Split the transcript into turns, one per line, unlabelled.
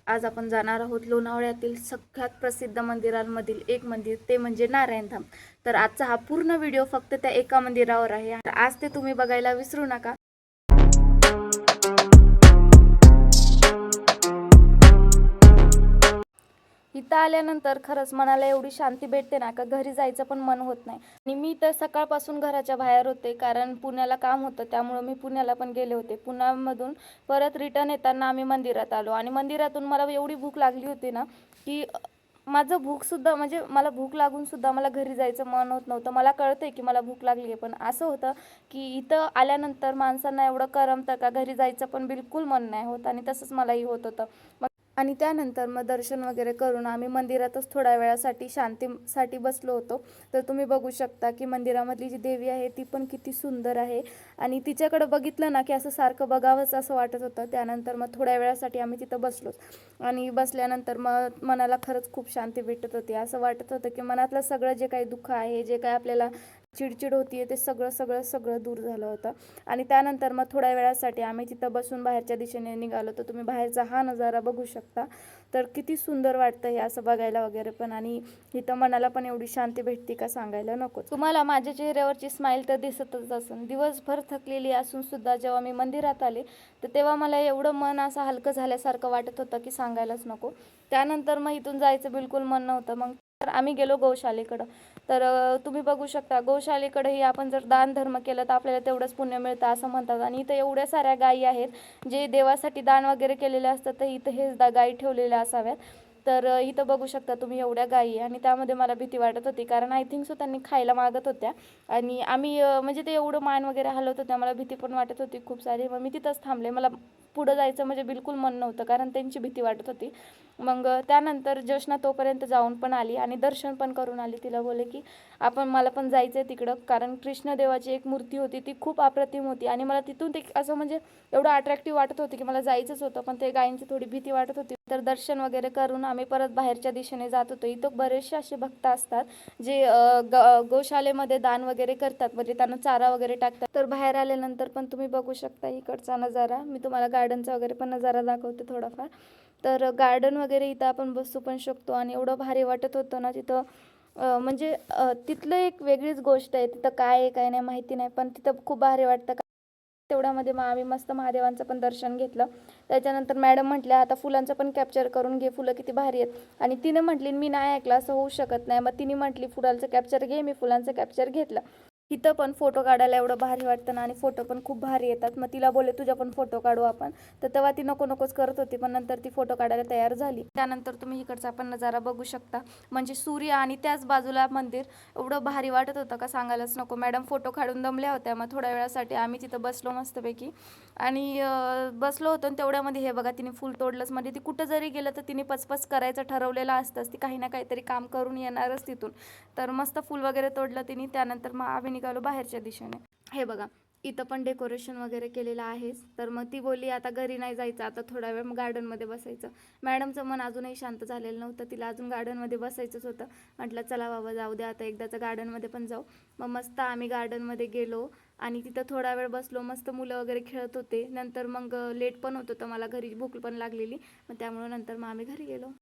आज आपण जाणार आहोत लोणावळ्यातील सगळ्यात प्रसिद्ध मंदिरांमधील एक मंदिर, ते म्हणजे नारायणधाम। तर आजचा हा पूर्ण व्हिडिओ फक्त त्या एका मंदिरावर आहे। आज ते तुम्ही बघायला विसरू नका। इथं आल्यानंतर खरंच मनाला एवढी शांती भेटते ना, का घरी जायचं पण मन होत नाही। आणि मी तर सकाळपासून घराच्या बाहेर होते, कारण पुण्याला काम होतं, त्यामुळे मी पुण्याला पण गेले होते। पुण्यामधून परत रिटर्न येताना आम्ही मंदिरात आलो आणि मंदिरातून मला एवढी भूक लागली होती ना, की माझं भूकसुद्धा म्हणजे मला भूक लागूनसुद्धा मला घरी जायचं मन होत नव्हतं। मला कळतंय की मला भूक लागली आहे, पण असं होतं की इथं आल्यानंतर माणसांना एवढं करमतं का घरी जायचं पण बिलकुल मन नाही होत, आणि तसंच मलाही होत होतं। आणि त्यानंतर मग दर्शन वगैरे करून आम्ही मंदिरातच थोड्या वेळासाठी शांतीसाठी बसलो होतो। तर तुम्ही बघू शकता की मंदिरामधली जी देवी आहे ती पण किती सुंदर आहे, आणि तिच्याकडे बघितलं ना की असं सारखं बघावंच असं वाटत होतं। त्यानंतर मग थोड्या वेळासाठी आम्ही तिथं बसलोच, आणि बसल्यानंतर मग मनाला खरंच खूप शांती भेटत होती। असं वाटत होतं की मनातलं सगळं जे काही दुःख आहे, जे काही आपल्याला चिडचिड होती ते सगळं सगळं सगळं दूर झालं होतं। आणि त्यानंतर मग थोड्या वेळासाठी आम्ही तिथं बसून बाहेरच्या दिशेने निघालो। तर तुम्ही बाहेरचा हा नजारा बघू शकता, तर किती सुंदर वाटतं हे असं बघायला वगैरे पण, आणि इथं मनाला पण एवढी शांती भेटते का सांगायला नको। तुम्हाला माझ्या चेहऱ्यावरची स्माईल तर दिसतच असेल। दिवसभर थकलेली असून सुद्धा जेव्हा मी मंदिरात आले, तर तेव्हा मला एवढं मन असं हलकं झाल्यासारखं वाटत होतं की सांगायलाच नको। त्यानंतर मग इथून जायचं बिलकुल मन नव्हतं। मग तर आम्ही गेलो गौशालेकडं। तर तुम्ही बघू शकता गौशालेकडेही आपण जर दान धर्म केलं तर आपल्याला तेवढंच पुण्य मिळतं असं म्हणतात। आणि इथं एवढ्या साऱ्या गायी आहेत जे देवासाठी दान वगैरे केलेले असतात, तर इथं हेच गायी ठेवलेल्या असाव्यात। तर इथं बघू शकता तुम्ही एवढ्या गायी, आणि त्यामध्ये मला भीती वाटत होती, कारण आय थिंक सो त्यांनी खायला मागत होत्या, आणि आम्ही म्हणजे ते एवढं मान वगैरे हलवत होत्या, मला भीती पण वाटत होती खूप सारी। मग मी तिथंच थांबले, मला पुढं जायचं म्हणजे बिलकुल मन नव्हतं, कारण त्यांची भीती वाटत होती। मग त्यानंतर ज्योष्ना तोपर्यंत जाऊन पण आली आणि दर्शन पण करून आली। तिला बोलले की मला पण जायचं आहे तिकडं, कारण कृष्णदेवाची एक मूर्ती होती ती खूप अप्रतिम होती, आणि मला तिथून ते असं म्हणजे एवढं अट्रॅक्टिव्ह वाटत होतं की मला जायचंच होतं, पण ते गायींची थोडी भीती वाटत होती। तर दर्शन वगैरे करून आम्ही परत बाहेरच्या दिशेने जात होतो। इथं बरेचसे असे भक्त असतात जे गौशालेमध्ये दान वगैरे करतात, म्हणजे त्यांना चारा वगैरे टाकतात। तर बाहेर आल्यानंतर पण तुम्ही बघू शकता इकडचा नजारा। मी तुम्हाला गार्डनचा वगैरे पण नजारा दाखवते थोडाफार। तर गार्डन वगैरे इथं आपण बसू पण शकतो, आणि एवढं भारी वाटत होतं ना तिथं। म्हणजे तिथलं एक वेगळीच गोष्ट आहे। तिथं काय आहे काय नाही माहिती नाही, पण तिथं खूप भारी वाटतं। तेवढ्यामध्ये मग आम्ही मस्त महादेवांचं पण दर्शन घेतलं। त्याच्यानंतर मॅडम म्हटल्या आता फुलांचं पण कॅप्चर करून घे, फुलं किती भारी आहेत। आणि तिने म्हटली मी नाही ऐकलं असं होऊ शकत नाही, मग तिने म्हटली फुलांचं कॅप्चर घे, मी फुलांचं कॅप्चर घेतलं। इथं पण फोटो काढायला एवढं भारी वाटतं ना, आणि फोटो पण खूप भारी येतात। मग तिला बोलले तुझ्या पण फोटो काढू आपण, तर तेव्हा ती नको नकोच करत होती, पण नंतर ती फोटो काढायला तयार झाली। त्यानंतर तुम्ही इकडचा पण नजारा बघू शकता, म्हणजे सूर्य आणि त्याच बाजूला मंदिर, एवढं भारी वाटत होतं का सांगायलाच नको। मॅडम फोटो काढून दमल्या होत्या, मग थोड्या वेळासाठी आम्ही तिथं बसलो मस्तपैकी, आणि बसलो होतो। आणि तेवढ्यामध्ये हे बघा तिने फुल तोडलंच, म्हणजे ती कुठं जरी गेलं तर तिने पचपच करायचं ठरवलेलं असतंच, ती काही ना काहीतरी काम करून येणारच तिथून। तर मस्त फुल वगैरे तोडलं तिने। त्यानंतर मग आम्ही निघालो बाहेरच्या दिशेने। हे बघा इथं पण डेकोरेशन वगैरे केलेलं आहेच। तर मग ती बोलली आता घरी नाही जायचं, आता थोडा वेळ गार्डनमध्ये बसायचं। मॅडमचं मन अजूनही शांत झालेलं नव्हतं, तिला अजून गार्डनमध्ये बसायचंच होतं। म्हटलं चला बाबा जाऊ द्या, आता एकदाचं गार्डनमध्ये पण जाऊ। मग मस्त आम्ही गार्डनमध्ये गेलो, आणि तिथं थोडा वेळ बसलो। मस्त मुलं वगैरे खेळत होते। नंतर मग लेट पण होत होतं, मला घरी भूक पण लागलेली, मग त्यामुळे नंतर मग आम्ही घरी गेलो।